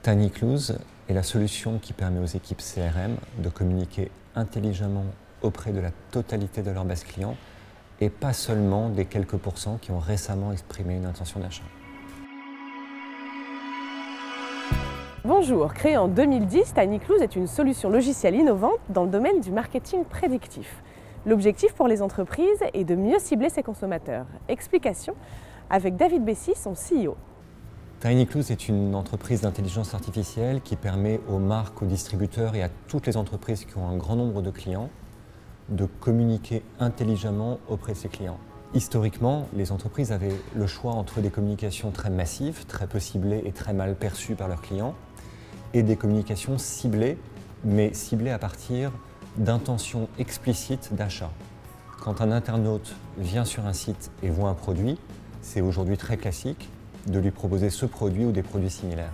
TinyCluse est la solution qui permet aux équipes CRM de communiquer intelligemment auprès de la totalité de leur base client et pas seulement des quelques pourcents qui ont récemment exprimé une intention d'achat. Bonjour, créée en 2010, TinyCluse est une solution logicielle innovante dans le domaine du marketing prédictif. L'objectif pour les entreprises est de mieux cibler ses consommateurs. Explication avec David Bessy, son CEO. TinyCluse est une entreprise d'intelligence artificielle qui permet aux marques, aux distributeurs et à toutes les entreprises qui ont un grand nombre de clients de communiquer intelligemment auprès de ces clients. Historiquement, les entreprises avaient le choix entre des communications très massives, très peu ciblées et très mal perçues par leurs clients, et des communications ciblées, mais ciblées à partir d'intentions explicites d'achat. Quand un internaute vient sur un site et voit un produit, c'est aujourd'hui très classique de lui proposer ce produit ou des produits similaires.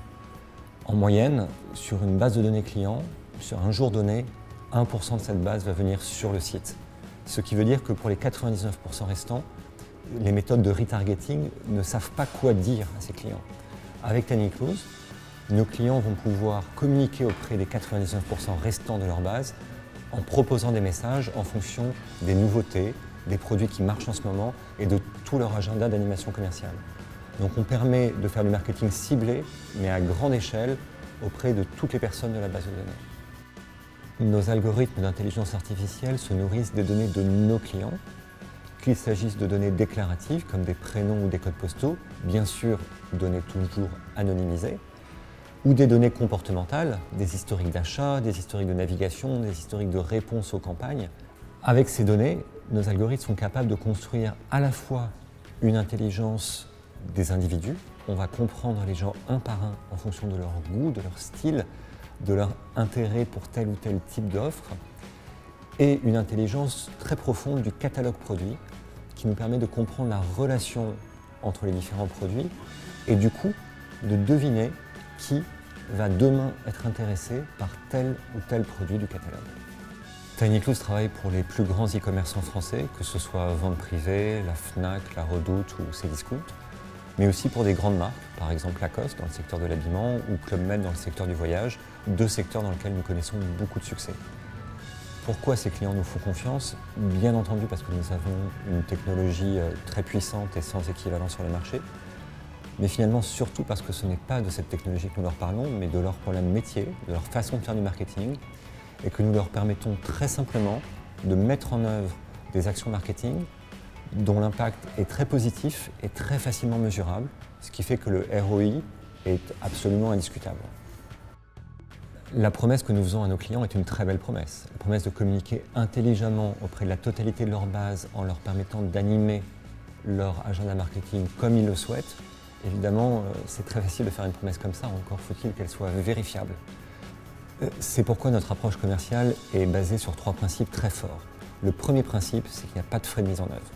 En moyenne, sur une base de données client, sur un jour donné, 1% de cette base va venir sur le site. Ce qui veut dire que pour les 99% restants, les méthodes de retargeting ne savent pas quoi dire à ces clients. Avec TinyCluse, nos clients vont pouvoir communiquer auprès des 99% restants de leur base en proposant des messages en fonction des nouveautés, des produits qui marchent en ce moment et de tout leur agenda d'animation commerciale. Donc on permet de faire du marketing ciblé, mais à grande échelle, auprès de toutes les personnes de la base de données. Nos algorithmes d'intelligence artificielle se nourrissent des données de nos clients, qu'il s'agisse de données déclaratives comme des prénoms ou des codes postaux, bien sûr données toujours anonymisées, ou des données comportementales, des historiques d'achat, des historiques de navigation, des historiques de réponse aux campagnes. Avec ces données, nos algorithmes sont capables de construire à la fois une intelligence des individus. On va comprendre les gens un par un en fonction de leur goût, de leur style, de leur intérêt pour tel ou tel type d'offre, et une intelligence très profonde du catalogue produit qui nous permet de comprendre la relation entre les différents produits et du coup de deviner qui va demain être intéressé par tel ou tel produit du catalogue. TinyCluse travaille pour les plus grands e-commerçants français, que ce soit Vente Privée, la Fnac, la Redoute ou Cdiscount, mais aussi pour des grandes marques, par exemple Lacoste dans le secteur de l'habillement ou Club Med dans le secteur du voyage, deux secteurs dans lesquels nous connaissons beaucoup de succès. Pourquoi ces clients nous font confiance? Bien entendu parce que nous avons une technologie très puissante et sans équivalent sur le marché, mais finalement surtout parce que ce n'est pas de cette technologie que nous leur parlons, mais de leur problème métier, de leur façon de faire du marketing, et que nous leur permettons très simplement de mettre en œuvre des actions marketing dont l'impact est très positif et très facilement mesurable, ce qui fait que le ROI est absolument indiscutable. La promesse que nous faisons à nos clients est une très belle promesse. La promesse de communiquer intelligemment auprès de la totalité de leur base en leur permettant d'animer leur agenda marketing comme ils le souhaitent. Évidemment, c'est très facile de faire une promesse comme ça, encore faut-il qu'elle soit vérifiable. C'est pourquoi notre approche commerciale est basée sur trois principes très forts. Le premier principe, c'est qu'il n'y a pas de frais de mise en œuvre.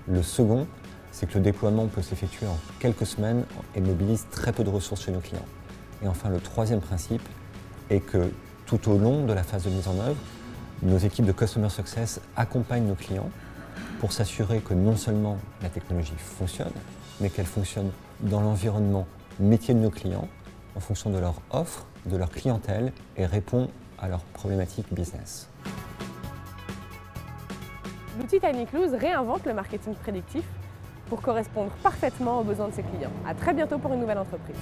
Le second, c'est que le déploiement peut s'effectuer en quelques semaines et mobilise très peu de ressources chez nos clients. Et enfin, le troisième principe est que tout au long de la phase de mise en œuvre, nos équipes de Customer Success accompagnent nos clients pour s'assurer que non seulement la technologie fonctionne, mais qu'elle fonctionne dans l'environnement métier de nos clients, en fonction de leur offre, de leur clientèle et répond à leurs problématiques business. L'outil TinyCluse réinvente le marketing prédictif pour correspondre parfaitement aux besoins de ses clients. À très bientôt pour une nouvelle entreprise.